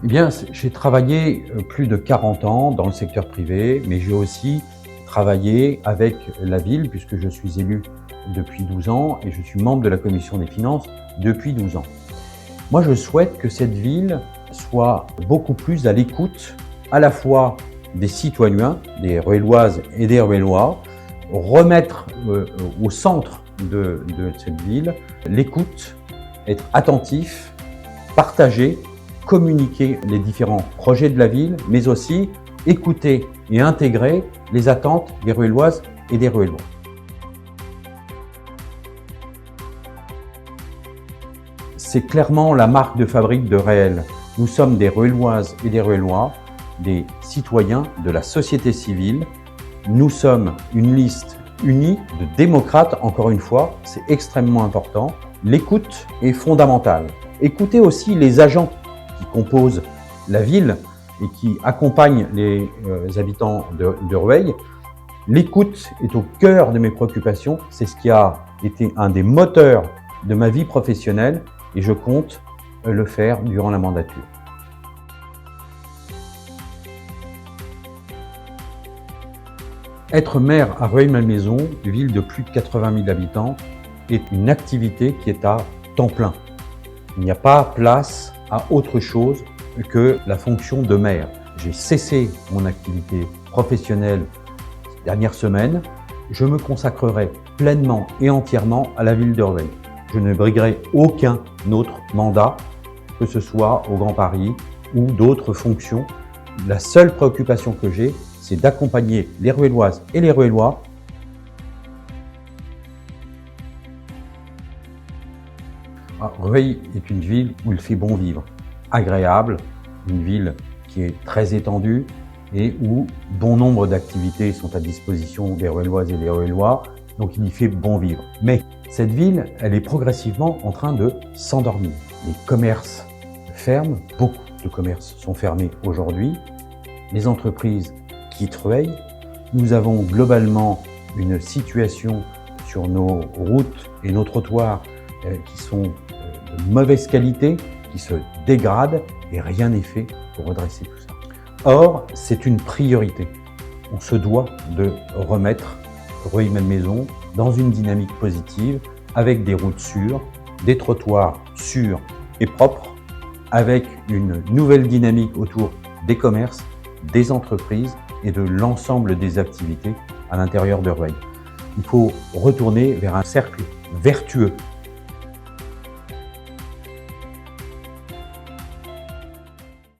Eh bien, j'ai travaillé plus de 40 ans dans le secteur privé, mais j'ai aussi travaillé avec la ville puisque je suis élu depuis 12 ans et je suis membre de la commission des finances depuis 12 ans. Moi, je souhaite que cette ville soit beaucoup plus à l'écoute à la fois des citoyens, des Ruelloises et des Ruellois, remettre au centre de cette ville l'écoute, être attentif, partager, communiquer les différents projets de la ville, mais aussi écouter et intégrer les attentes des Ruelloises et des Ruellois. C'est clairement la marque de fabrique de Réel. Nous sommes des Ruelloises et des Ruellois, des citoyens de la société civile. Nous sommes une liste unie de démocrates, encore une fois, c'est extrêmement important. L'écoute est fondamentale. Écoutez aussi les agents qui composent la ville et qui accompagnent les habitants de Rueil. L'écoute est au cœur de mes préoccupations. C'est ce qui a été un des moteurs de ma vie professionnelle et je compte le faire durant la mandature. Être maire à Rueil-Malmaison, ville de plus de 80 000 habitants, est une activité qui est à temps plein. Il n'y a pas place à autre chose que la fonction de maire. J'ai cessé mon activité professionnelle ces dernières semaines. Je me consacrerai pleinement et entièrement à la ville de Rueil. Je ne briguerai aucun autre mandat, que ce soit au Grand Paris ou d'autres fonctions. La seule préoccupation que j'ai, c'est d'accompagner les Ruelloises et les Ruellois. Rueil est une ville où il fait bon vivre, agréable, une ville qui est très étendue et où bon nombre d'activités sont à disposition des Ruelloises et des Ruellois, donc il y fait bon vivre. Mais cette ville, elle est progressivement en train de s'endormir. Les commerces ferment, beaucoup de commerces sont fermés aujourd'hui, les entreprises quittent Rueil. Nous avons globalement une situation sur nos routes et nos trottoirs qui sont de mauvaise qualité, qui se dégradent et rien n'est fait pour redresser tout ça. Or, c'est une priorité. On se doit de remettre Rueil-Malmaison dans une dynamique positive avec des routes sûres, des trottoirs sûrs et propres, avec une nouvelle dynamique autour des commerces, des entreprises et de l'ensemble des activités à l'intérieur de Rueil. Il faut retourner vers un cercle vertueux